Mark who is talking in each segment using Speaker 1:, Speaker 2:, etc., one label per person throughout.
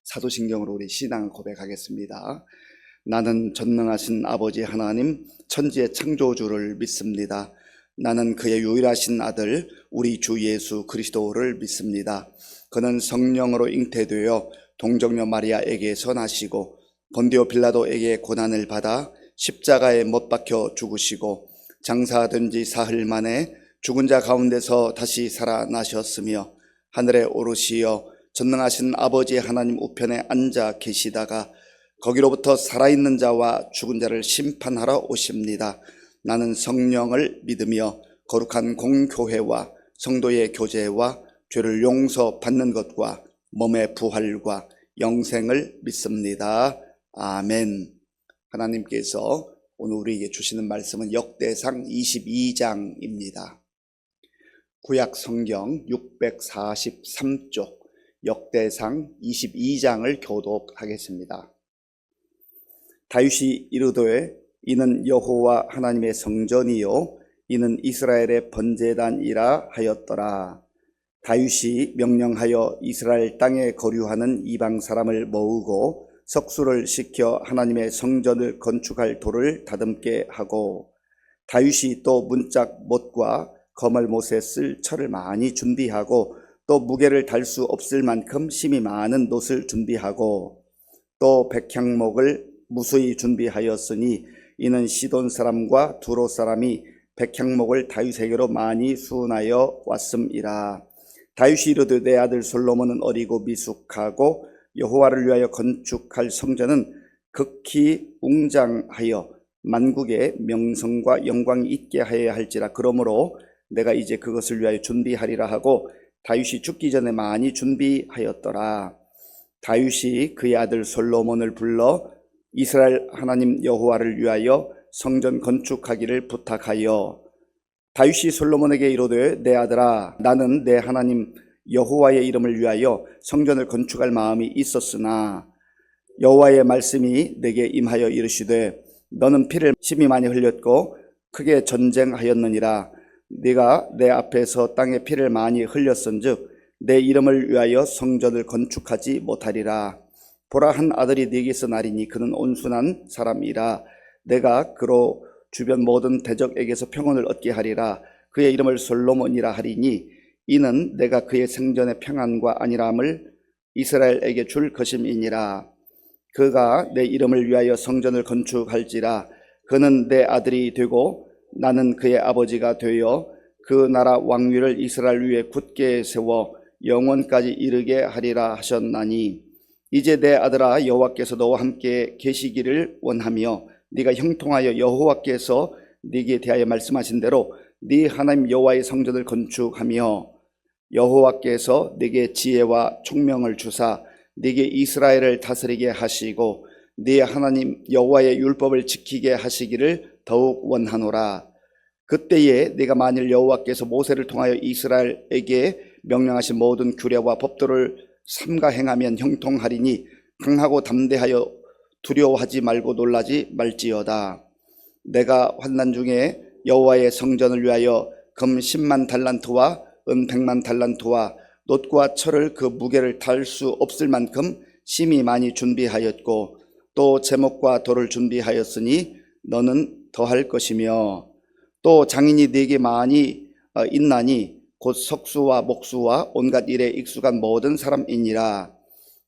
Speaker 1: 사도신경으로 우리 신앙 고백하겠습니다. 나는 전능하신 아버지 하나님 천지의 창조주를 믿습니다. 나는 그의 유일하신 아들 우리 주 예수 그리스도를 믿습니다. 그는 성령으로 잉태되어 동정녀 마리아에게서 나시고 본디오 빌라도에게 고난을 받아 십자가에 못 박혀 죽으시고 장사된 지 사흘 만에 죽은 자 가운데서 다시 살아나셨으며 하늘에 오르시어 전능하신 아버지 하나님 우편에 앉아 계시다가 거기로부터 살아있는 자와 죽은 자를 심판하러 오십니다. 나는 성령을 믿으며 거룩한 공교회와 성도의 교제와 죄를 용서받는 것과 몸의 부활과 영생을 믿습니다. 아멘. 하나님께서 오늘 우리에게 주시는 말씀은 역대상 22장입니다. 구약 성경 643쪽 역대상 22장을 교독하겠습니다. 다윗이 이르되 이는 여호와 하나님의 성전이요 이는 이스라엘의 번제단이라 하였더라. 다윗이 명령하여 이스라엘 땅에 거류하는 이방 사람을 모으고 석수를 시켜 하나님의 성전을 건축할 돌을 다듬게 하고 다윗이 또 문짝 못과 거멀못에 쓸 철을 많이 준비하고 또 무게를 달 수 없을 만큼 심이 많은 놋을 준비하고 또 백향목을 무수히 준비하였으니 이는 시돈 사람과 두로 사람이 백향목을 다윗에게로 많이 수운하여 왔음이라. 다윗이 이르되 내 아들 솔로몬은 어리고 미숙하고 여호와를 위하여 건축할 성전은 극히 웅장하여 만국의 명성과 영광이 있게 하여야 할지라. 그러므로 내가 이제 그것을 위하여 준비하리라 하고 다윗이 죽기 전에 많이 준비하였더라. 다윗이 그의 아들 솔로몬을 불러 이스라엘 하나님 여호와를 위하여 성전 건축하기를 부탁하여 다윗이 솔로몬에게 이르되 내 아들아 나는 내 하나님 여호와의 이름을 위하여 성전을 건축할 마음이 있었으나 여호와의 말씀이 내게 임하여 이르시되 너는 피를 심히 많이 흘렸고 크게 전쟁하였느니라. 네가 내 앞에서 땅에 피를 많이 흘렸은즉 내 이름을 위하여 성전을 건축하지 못하리라. 보라 한 아들이 네게서 나리니 그는 온순한 사람이라. 내가 그로 주변 모든 대적에게서 평온을 얻게 하리라. 그의 이름을 솔로몬이라 하리니 이는 내가 그의 생전의 평안과 안일함을 이스라엘에게 줄 것임이니라. 그가 내 이름을 위하여 성전을 건축할지라. 그는 내 아들이 되고 나는 그의 아버지가 되어 그 나라 왕위를 이스라엘 위에 굳게 세워 영원까지 이르게 하리라 하셨나니 이제 내 아들아 여호와께서 너와 함께 계시기를 원하며 네가 형통하여 여호와께서 네게 대하여 말씀하신 대로 네 하나님 여호와의 성전을 건축하며 여호와께서 네게 지혜와 총명을 주사 네게 이스라엘을 다스리게 하시고 네 하나님 여호와의 율법을 지키게 하시기를 더욱 원하노라. 그때에 네가 만일 여호와께서 모세를 통하여 이스라엘에게 명령하신 모든 규례와 법도를 삼가 행하면 형통하리니 강하고 담대하여 두려워하지 말고 놀라지 말지어다. 내가 환난 중에 여호와의 성전을 위하여 금 10만 달란트와 은 100만 달란트와 놋과 철을 그 무게를 달 수 없을 만큼 심히 많이 준비하였고 또 제목과 돌을 준비하였으니 너는 더할 것이며 또 장인이 네게 많이 있나니 곧 석수와 목수와 온갖 일에 익숙한 모든 사람이니라.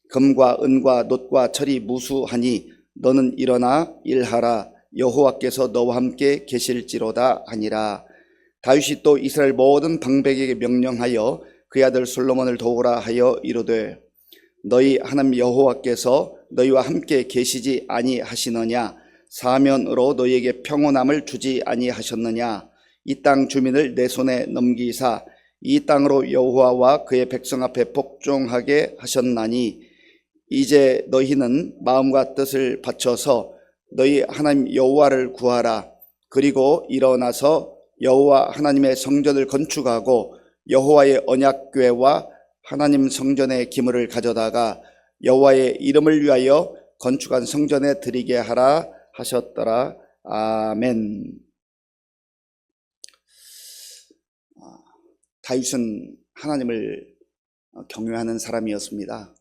Speaker 1: 금과 은과 놋과 철이 무수하니 너는 일어나 일하라. 여호와께서 너와 함께 계실지로다 하니라. 다윗이 또 이스라엘 모든 방백에게 명령하여 그의 아들 솔로몬을 도우라 하여 이르되 너희 하나님 여호와께서 너희와 함께 계시지 아니하시느냐? 사면으로 너희에게 평온함을 주지 아니하셨느냐? 이 땅 주민을 내 손에 넘기사 이 땅으로 여호와와 그의 백성 앞에 복종하게 하셨나니 이제 너희는 마음과 뜻을 바쳐서 너희 하나님 여호와를 구하라. 그리고 일어나서 여호와 하나님의 성전을 건축하고 여호와의 언약궤와 하나님 성전의 기물을 가져다가 여호와의 이름을 위하여 건축한 성전에 드리게 하라 하셨더라. 아멘. 다윗은 하나님을 경외하는 사람이었습니다.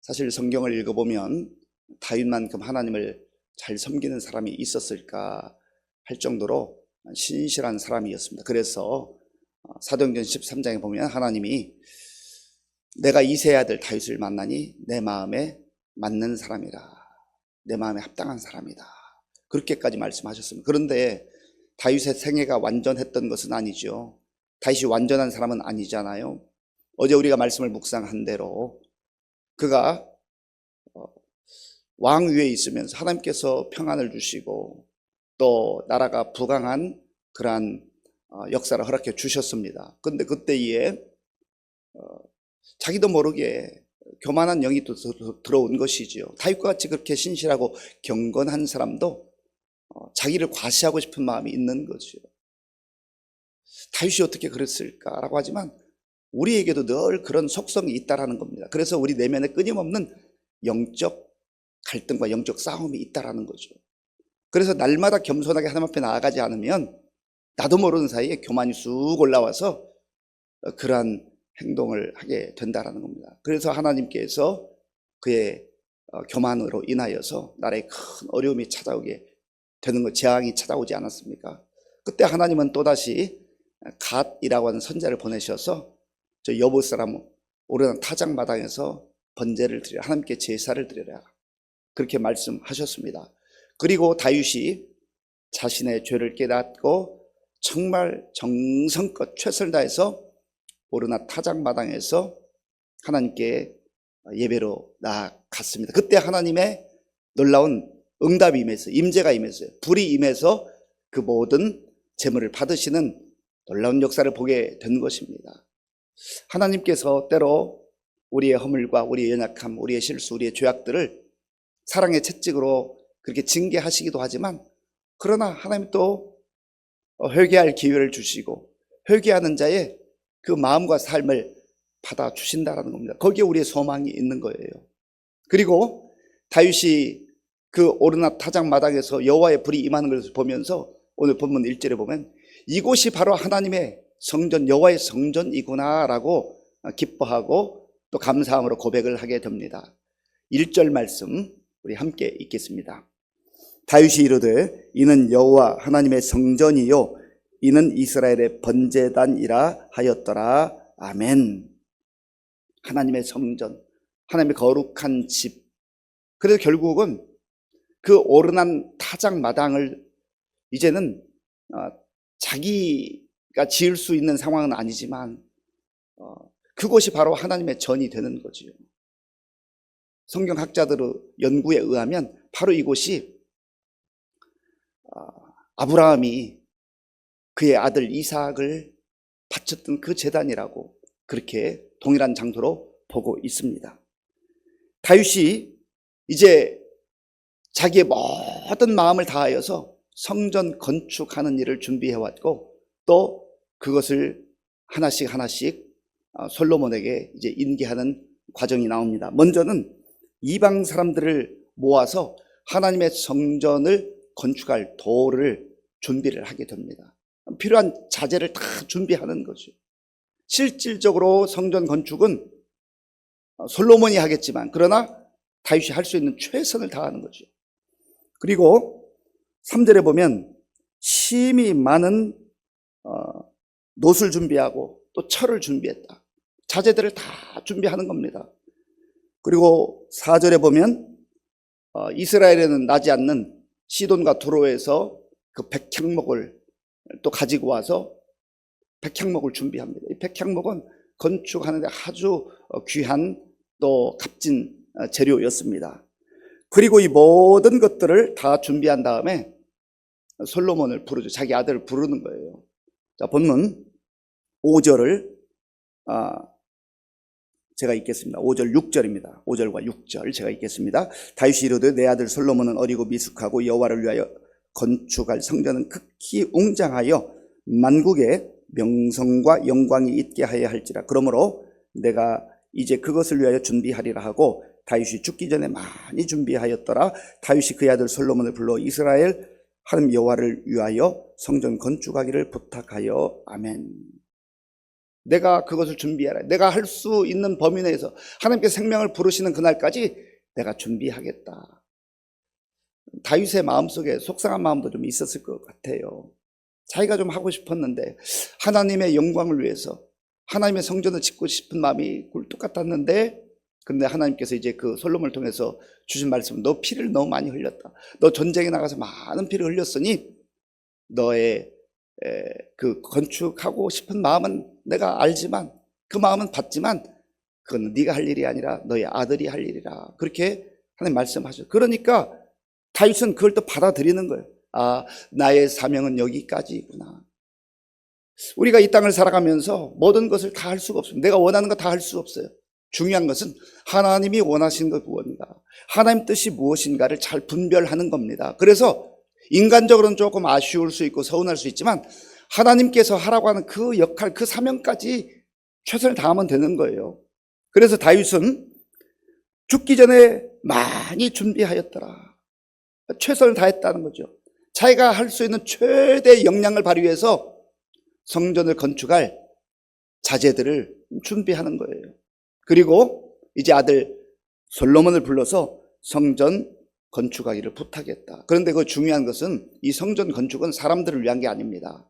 Speaker 1: 사실 성경을 읽어보면 다윗만큼 하나님을 잘 섬기는 사람이 있었을까 할 정도로 신실한 사람이었습니다. 그래서 사도행전 13장에 보면 하나님이 내가 이새의 아들 다윗을 만나니 내 마음에 맞는 사람이라, 내 마음에 합당한 사람이다, 그렇게까지 말씀하셨습니다. 그런데 다윗의 생애가 완전했던 것은 아니죠. 다윗이 완전한 사람은 아니잖아요. 어제 우리가 말씀을 묵상한 대로 그가 왕 위에 있으면서 하나님께서 평안을 주시고 또 나라가 부강한 그러한 역사를 허락해 주셨습니다. 그런데 그때에 자기도 모르게 교만한 영이 또 들어온 것이지요. 다윗과 같이 그렇게 신실하고 경건한 사람도 자기를 과시하고 싶은 마음이 있는 거죠. 다윗이 어떻게 그랬을까라고 하지만 우리에게도 늘 그런 속성이 있다라는 겁니다. 그래서 우리 내면에 끊임없는 영적 갈등과 영적 싸움이 있다라는 거죠. 그래서 날마다 겸손하게 하나님 앞에 나아가지 않으면 나도 모르는 사이에 교만이 쑥 올라와서 그러한 행동을 하게 된다라는 겁니다. 그래서 하나님께서 그의 교만으로 인하여서 나라에 큰 어려움이 찾아오게 되는 것, 재앙이 찾아오지 않았습니까? 그때 하나님은 또다시 갓이라고 하는 선지자를 보내셔서 저 여부 사람 오르는 타작마당에서 번제를 드리라, 하나님께 제사를 드리라, 그렇게 말씀하셨습니다. 그리고 다윗이 자신의 죄를 깨닫고 정말 정성껏 최선을 다해서 오르나 타작마당에서 하나님께 예배로 나아갔습니다. 그때 하나님의 놀라운 응답이 임했어요. 임재가 임했어요. 불이 임해서 그 모든 재물을 받으시는 놀라운 역사를 보게 된 것입니다. 하나님께서 때로 우리의 허물과 우리의 연약함, 우리의 실수, 우리의 죄악들을 사랑의 채찍으로 그렇게 징계하시기도 하지만, 그러나 하나님 또 회개할 기회를 주시고 회개하는 자의 그 마음과 삶을 받아주신다라는 겁니다. 거기에 우리의 소망이 있는 거예요. 그리고 다윗이 그 오르나 타작 마당에서 여호와의 불이 임하는 것을 보면서 오늘 본문 1절에 보면 이곳이 바로 하나님의 성전, 여호와의 성전이구나라고 기뻐하고 또 감사함으로 고백을 하게 됩니다. 1절 말씀 우리 함께 읽겠습니다. 다윗이 이르되 이는 여호와 하나님의 성전이요 이는 이스라엘의 번제단이라 하였더라. 아멘. 하나님의 성전, 하나님의 거룩한 집. 그래서 결국은 그 오르난 타작 마당을 이제는 자기가 지을 수 있는 상황은 아니지만 그것이 바로 하나님의 전이 되는 거지요. 성경학자들의 연구에 의하면 바로 이곳이 아브라함이 그의 아들 이삭을 바쳤던 그 제단이라고 그렇게 동일한 장소로 보고 있습니다. 다윗이 이제 자기의 모든 마음을 다하여서 성전 건축하는 일을 준비해왔고 또 그것을 하나씩 하나씩 솔로몬에게 이제 인계하는 과정이 나옵니다. 먼저는 이방 사람들을 모아서 하나님의 성전을 건축할 도를 준비를 하게 됩니다. 필요한 자재를 다 준비하는 거죠. 실질적으로 성전 건축은 솔로몬이 하겠지만 그러나 다윗이 할 수 있는 최선을 다하는 거죠. 그리고 3절에 보면 심히 많은 놋을 준비하고 또 철을 준비했다. 자재들을 다 준비하는 겁니다. 그리고 4절에 보면 이스라엘에는 나지 않는 시돈과 두로에서 그 백향목을 또 가지고 와서 백향목을 준비합니다. 이 백향목은 건축하는데 아주 귀한 또 값진 재료였습니다. 그리고 이 모든 것들을 다 준비한 다음에 솔로몬을 부르죠. 자기 아들을 부르는 거예요. 자, 본문 5절을 제가 읽겠습니다. 5절 6절입니다. 5절과 6절 제가 읽겠습니다. 다윗이 이르되 내 아들 솔로몬은 어리고 미숙하고 여호와를 위하여 건축할 성전은 극히 웅장하여 만국에 명성과 영광이 있게 하여야 할지라. 그러므로 내가 이제 그것을 위하여 준비하리라 하고 다윗이 죽기 전에 많이 준비하였더라. 다윗이 그의 아들 솔로몬을 불러 이스라엘 하나님 여호와를 위하여 성전 건축하기를 부탁하여. 아멘. 내가 그것을 준비해라. 내가 할 수 있는 범위 내에서 하나님께서 생명을 부르시는 그날까지 내가 준비하겠다. 다윗의 마음속에 속상한 마음도 좀 있었을 것 같아요. 자기가 좀 하고 싶었는데 하나님의 영광을 위해서 하나님의 성전을 짓고 싶은 마음이 굴뚝 같았는데, 근데 하나님께서 이제 그 솔로몬을 통해서 주신 말씀은 너 피를 너무 많이 흘렸다. 너 전쟁에 나가서 많은 피를 흘렸으니 너의 그 건축하고 싶은 마음은 내가 알지만, 그 마음은 받지만 그건 네가 할 일이 아니라 너의 아들이 할 일이라. 그렇게 하나님 말씀하셨어요. 그러니까 다윗은 그걸 또 받아들이는 거예요. 아, 나의 사명은 여기까지구나. 우리가 이 땅을 살아가면서 모든 것을 다 할 수가 없습니다. 내가 원하는 거 다 할 수 없어요. 중요한 것은 하나님이 원하시는 것 무엇인가, 하나님 뜻이 무엇인가를 잘 분별하는 겁니다. 그래서 인간적으로는 조금 아쉬울 수 있고 서운할 수 있지만 하나님께서 하라고 하는 그 역할, 그 사명까지 최선을 다하면 되는 거예요. 그래서 다윗은 죽기 전에 많이 준비하였더라. 최선을 다했다는 거죠. 자기가 할 수 있는 최대의 역량을 발휘해서 성전을 건축할 자재들을 준비하는 거예요. 그리고 이제 아들 솔로몬을 불러서 성전 건축하기를 부탁했다. 그런데 그 중요한 것은 이 성전 건축은 사람들을 위한 게 아닙니다.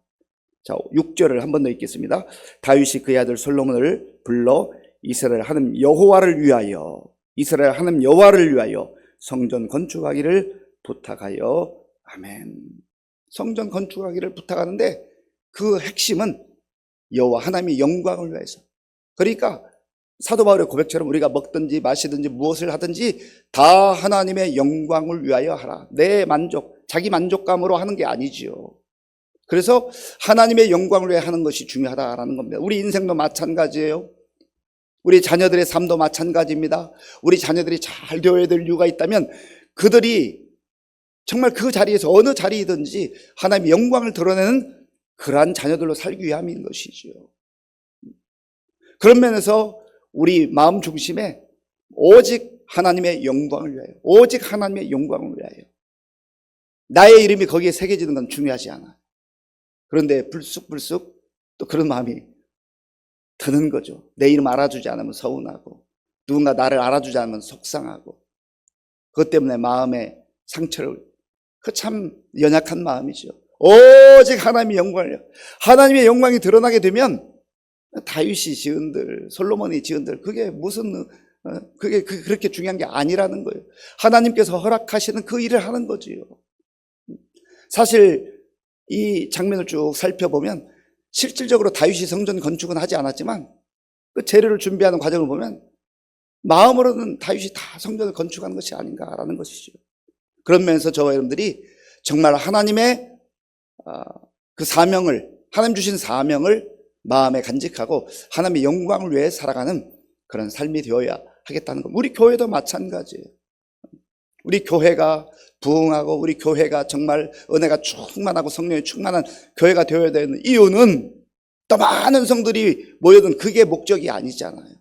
Speaker 1: 자, 6절을 한 번 더 읽겠습니다. 다윗이 그의 아들 솔로몬을 불러 이스라엘 하나님 여호와를 위하여, 이스라엘 하나님 여호와를 위하여 성전 건축하기를 부탁하여. 아멘. 성전 건축하기를 부탁하는데 그 핵심은 여호와 하나님의 영광을 위해서. 그러니까 사도 바울의 고백처럼 우리가 먹든지 마시든지 무엇을 하든지 다 하나님의 영광을 위하여 하라. 내 만족, 자기 만족감으로 하는 게 아니지요. 그래서 하나님의 영광을 위해 하는 것이 중요하다라는 겁니다. 우리 인생도 마찬가지예요. 우리 자녀들의 삶도 마찬가지입니다. 우리 자녀들이 잘 되어야 될 이유가 있다면 그들이 정말 그 자리에서 어느 자리이든지 하나님의 영광을 드러내는 그러한 자녀들로 살기 위함인 것이지요. 그런 면에서 우리 마음 중심에 오직 하나님의 영광을 위하여, 오직 하나님의 영광을 위하여. 나의 이름이 거기에 새겨지는 건 중요하지 않아요. 그런데 불쑥불쑥 또 그런 마음이 드는 거죠. 내 이름 알아주지 않으면 서운하고, 누군가 나를 알아주지 않으면 속상하고, 그것 때문에 마음의 상처를, 그 참 연약한 마음이죠. 오직 하나님의 영광을, 하나님의 영광이 드러나게 되면 다윗이 지은들, 솔로몬이 지은들, 그게 무슨, 그게 그렇게 중요한 게 아니라는 거예요. 하나님께서 허락하시는 그 일을 하는 거지요. 사실 이 장면을 쭉 살펴보면 실질적으로 다윗이 성전 건축은 하지 않았지만 그 재료를 준비하는 과정을 보면 마음으로는 다윗이 다 성전을 건축하는 것이 아닌가라는 것이죠. 그런 면에서 저와 여러분들이 정말 하나님의 그 사명을, 하나님 주신 사명을 마음에 간직하고 하나님의 영광을 위해 살아가는 그런 삶이 되어야 하겠다는 것. 우리 교회도 마찬가지예요. 우리 교회가 부흥하고 우리 교회가 정말 은혜가 충만하고 성령이 충만한 교회가 되어야 되는 이유는 또 많은 성들이 모여든 그게 목적이 아니잖아요.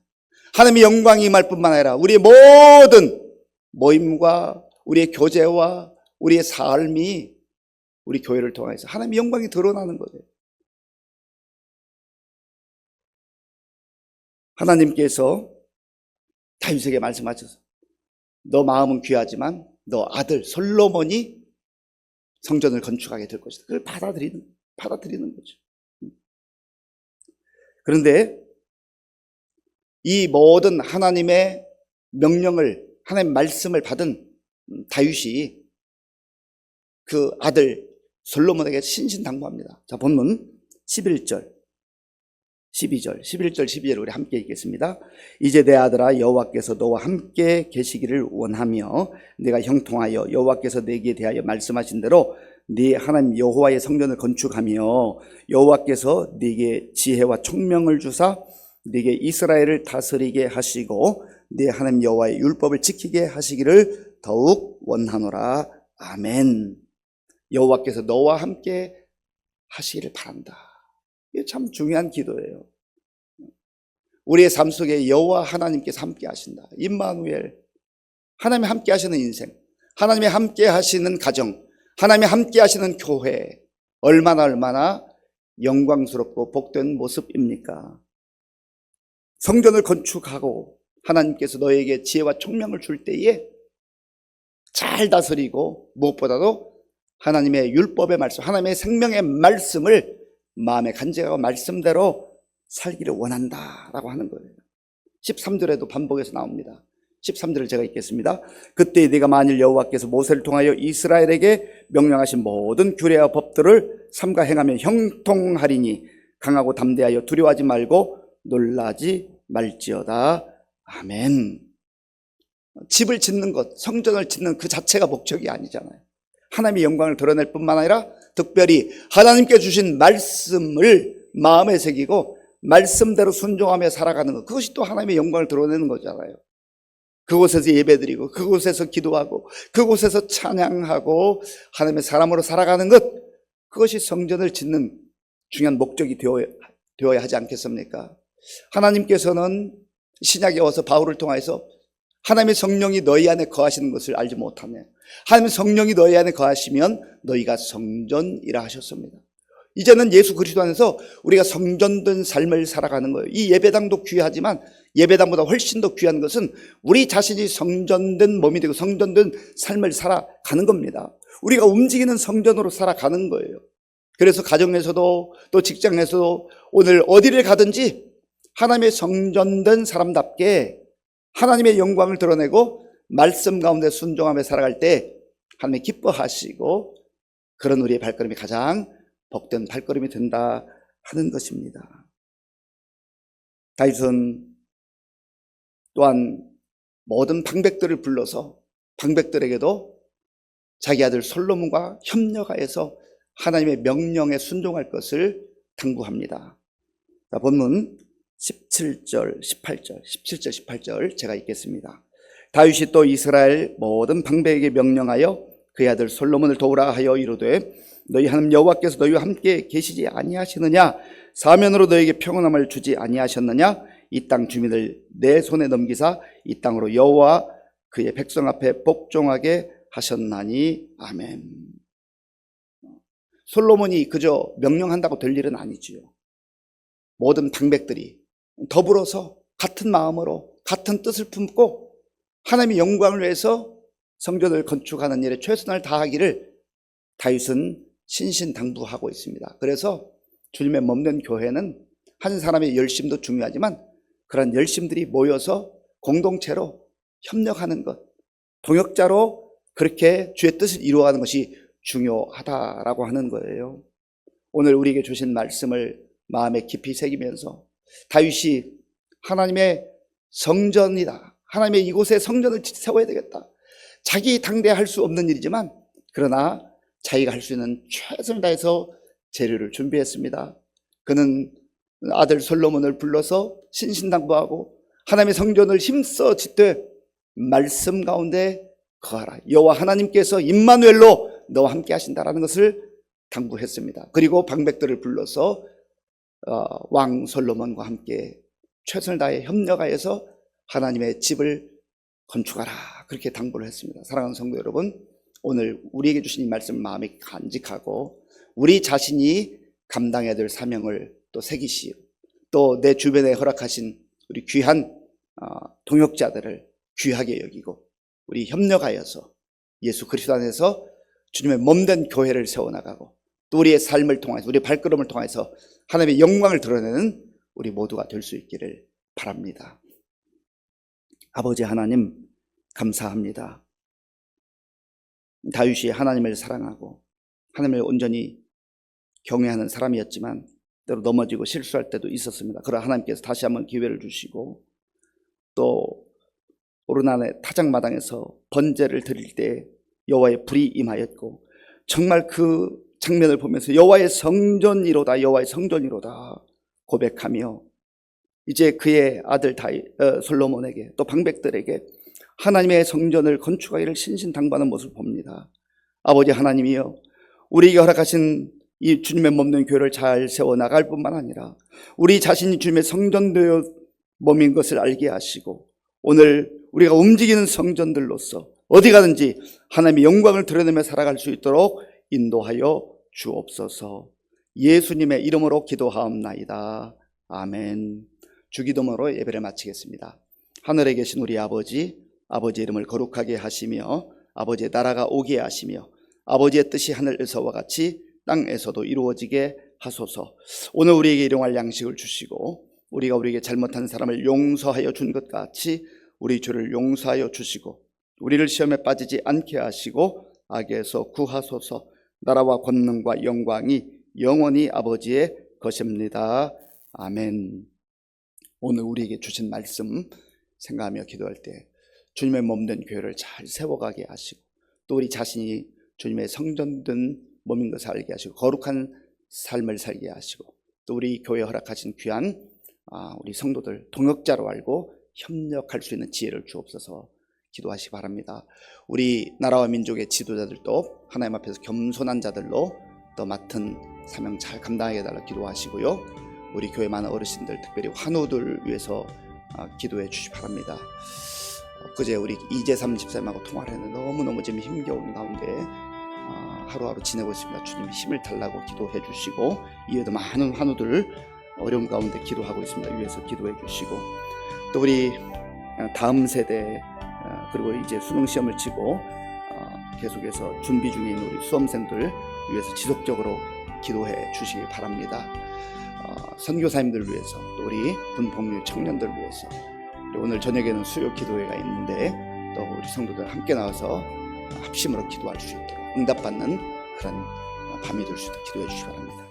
Speaker 1: 하나님의 영광이 임할 뿐만 아니라 우리의 모든 모임과 우리의 교제와 우리의 삶이 우리 교회를 통해서 하나님의 영광이 드러나는 거예요. 하나님께서 다윗에게 말씀하셔서 너 마음은 귀하지만 너 아들 솔로몬이 성전을 건축하게 될 것이다. 그걸 받아들이는 거죠. 그런데 이 모든 하나님의 명령을, 하나님의 말씀을 받은 다윗이 그 아들 솔로몬에게 신신당부합니다. 자, 본문 11절, 12절, 11절, 12절 우리 함께 읽겠습니다. 이제 내 아들아, 여호와께서 너와 함께 계시기를 원하며 내가 형통하여 여호와께서 내게 대하여 말씀하신 대로 네 하나님 여호와의 성전을 건축하며 여호와께서 네게 지혜와 총명을 주사 네게 이스라엘을 다스리게 하시고 네 하나님 여호와의 율법을 지키게 하시기를 더욱 원하노라. 아멘. 여호와께서 너와 함께 하시기를 바란다. 이게 참 중요한 기도예요. 우리의 삶 속에 여호와 하나님께서 함께 하신다. 임마누엘, 하나님이 함께 하시는 인생, 하나님이 함께 하시는 가정, 하나님이 함께 하시는 교회, 얼마나 영광스럽고 복된 모습입니까? 성전을 건축하고 하나님께서 너에게 지혜와 총명을 줄 때에 잘 다스리고 무엇보다도 하나님의 율법의 말씀, 하나님의 생명의 말씀을 마음에 간직하고 말씀대로 살기를 원한다라고 하는 거예요. 13절에도 반복해서 나옵니다. 13절을 제가 읽겠습니다. 그때 네가 만일 여호와께서 모세를 통하여 이스라엘에게 명령하신 모든 규례와 법들을 삼가 행하며 형통하리니 강하고 담대하여 두려워하지 말고 놀라지 말지어다. 아멘. 집을 짓는 것, 성전을 짓는 그 자체가 목적이 아니잖아요. 하나님의 영광을 드러낼 뿐만 아니라 특별히 하나님께 주신 말씀을 마음에 새기고 말씀대로 순종하며 살아가는 것, 그것이 또 하나님의 영광을 드러내는 거잖아요. 그곳에서 예배드리고 그곳에서 기도하고 그곳에서 찬양하고 하나님의 사람으로 살아가는 것, 그것이 성전을 짓는 중요한 목적이 되어야 하지 않겠습니까? 하나님께서는 신약에 와서 바울을 통해서 하나님의 성령이 너희 안에 거하시는 것을 알지 못하네. 하나님의 성령이 너희 안에 거하시면 너희가 성전이라 하셨습니다. 이제는 예수 그리스도 안에서 우리가 성전된 삶을 살아가는 거예요. 이 예배당도 귀하지만 예배당보다 훨씬 더 귀한 것은 우리 자신이 성전된 몸이 되고 성전된 삶을 살아가는 겁니다. 우리가 움직이는 성전으로 살아가는 거예요. 그래서 가정에서도 또 직장에서도 오늘 어디를 가든지 하나님의 성전된 사람답게 하나님의 영광을 드러내고 말씀 가운데 순종하며 살아갈 때 하나님이 기뻐하시고 그런 우리의 발걸음이 가장 복된 발걸음이 된다 하는 것입니다. 다윗은 또한 모든 방백들을 불러서 방백들에게도 자기 아들 솔로몬과 협력하여서 하나님의 명령에 순종할 것을 당부합니다. 본문 17절, 18절 제가 읽겠습니다. 다윗이 또 이스라엘 모든 방백에게 명령하여 그의 아들 솔로몬을 도우라 하여 이르되 너희 하나님 여호와께서 너희와 함께 계시지 아니하시느냐? 사면으로 너희에게 평온함을 주지 아니하셨느냐? 이 땅 주민을 내 손에 넘기사 이 땅으로 여호와 그의 백성 앞에 복종하게 하셨나니 아멘. 솔로몬이 그저 명령한다고 될 일은 아니지요. 모든 방백들이 더불어서 같은 마음으로 같은 뜻을 품고 하나님의 영광을 위해서 성전을 건축하는 일에 최선을 다하기를 다윗은 신신당부하고 있습니다. 그래서 주님의 몸된 교회는 한 사람의 열심도 중요하지만 그런 열심들이 모여서 공동체로 협력하는 것, 동역자로 그렇게 주의 뜻을 이루어가는 것이 중요하다라고 하는 거예요. 오늘 우리에게 주신 말씀을 마음에 깊이 새기면서 다윗이 하나님의 성전이다, 하나님의 이곳에 성전을 세워야 되겠다, 자기 당대할 수 없는 일이지만 그러나 자기가 할 수 있는 최선을 다해서 재료를 준비했습니다. 그는 아들 솔로몬을 불러서 신신당부하고 하나님의 성전을 힘써 짓되 말씀 가운데 거하라, 여호와 하나님께서 임마누엘로 너와 함께 하신다라는 것을 당부했습니다. 그리고 방백들을 불러서 왕 솔로몬과 함께 최선을 다해 협력하여서 하나님의 집을 건축하라, 그렇게 당부를 했습니다. 사랑하는 성도 여러분, 오늘 우리에게 주신 이 말씀 마음에 간직하고 우리 자신이 감당해야 될 사명을 또 새기시오, 또 내 주변에 허락하신 우리 귀한 동역자들을 귀하게 여기고 우리 협력하여서 예수 그리스도 안에서 주님의 몸된 교회를 세워나가고 또 우리의 삶을 통해서 우리의 발걸음을 통해서 하나님의 영광을 드러내는 우리 모두가 될 수 있기를 바랍니다. 아버지 하나님, 감사합니다. 다윗이 하나님을 사랑하고 하나님을 온전히 경외하는 사람이었지만 때로 넘어지고 실수할 때도 있었습니다. 그러나 하나님께서 다시 한번 기회를 주시고 또 오르난의 타작마당에서 번제를 드릴 때 여호와의 불이 임하였고 정말 그 장면을 보면서 여호와의 성전이로다, 여호와의 성전이로다 고백하며 이제 그의 아들 솔로몬에게 또 방백들에게 하나님의 성전을 건축하기를 신신당부하는 모습을 봅니다. 아버지 하나님이여, 우리에게 허락하신 이 주님의 몸된 교회를 잘 세워나갈 뿐만 아니라 우리 자신이 주님의 성전되어 몸인 것을 알게 하시고 오늘 우리가 움직이는 성전들로서 어디 가든지 하나님의 영광을 드러내며 살아갈 수 있도록 인도하여 주옵소서. 예수님의 이름으로 기도하옵나이다. 아멘. 주기도문으로 예배를 마치겠습니다. 하늘에 계신 우리 아버지, 아버지의 이름을 거룩하게 하시며 아버지의 나라가 오게 하시며 아버지의 뜻이 하늘에서와 같이 땅에서도 이루어지게 하소서. 오늘 우리에게 일용할 양식을 주시고 우리가 우리에게 잘못한 사람을 용서하여 준 것 같이 우리 죄를 용서하여 주시고 우리를 시험에 빠지지 않게 하시고 악에서 구하소서. 나라와 권능과 영광이 영원히 아버지의 것입니다. 아멘. 오늘 우리에게 주신 말씀 생각하며 기도할 때 주님의 몸된 교회를 잘 세워가게 하시고 또 우리 자신이 주님의 성전된 몸인 것을 알게 하시고 거룩한 삶을 살게 하시고 또 우리 교회에 허락하신 귀한 우리 성도들 동역자로 알고 협력할 수 있는 지혜를 주옵소서. 기도하시기 바랍니다. 우리 나라와 민족의 지도자들도 하나님 앞에서 겸손한 자들로 또 맡은 사명 잘 감당하게 해달라 기도하시고요. 우리 교회 많은 어르신들 특별히 환우들 위해서 기도해 주시기 바랍니다. 그제 우리 이재삼 집사님하고 통화를 했는데 너무너무 지금 힘겨운 가운데 하루하루 지내고 있습니다. 주님 힘을 달라고 기도해 주시고 이외에도 많은 환우들 어려운 가운데 기도하고 있습니다. 위해서 기도해 주시고 또 우리 다음 세대 그리고 이제 수능시험을 치고 계속해서 준비 중에 있는 우리 수험생들 위해서 지속적으로 기도해 주시기 바랍니다. 선교사님들 위해서 또 우리 군복무 청년들 위해서 오늘 저녁에는 수요 기도회가 있는데 또 우리 성도들 함께 나와서 합심으로 기도할 수 있도록 응답받는 그런 밤이 될 수 있도록 기도해 주시기 바랍니다.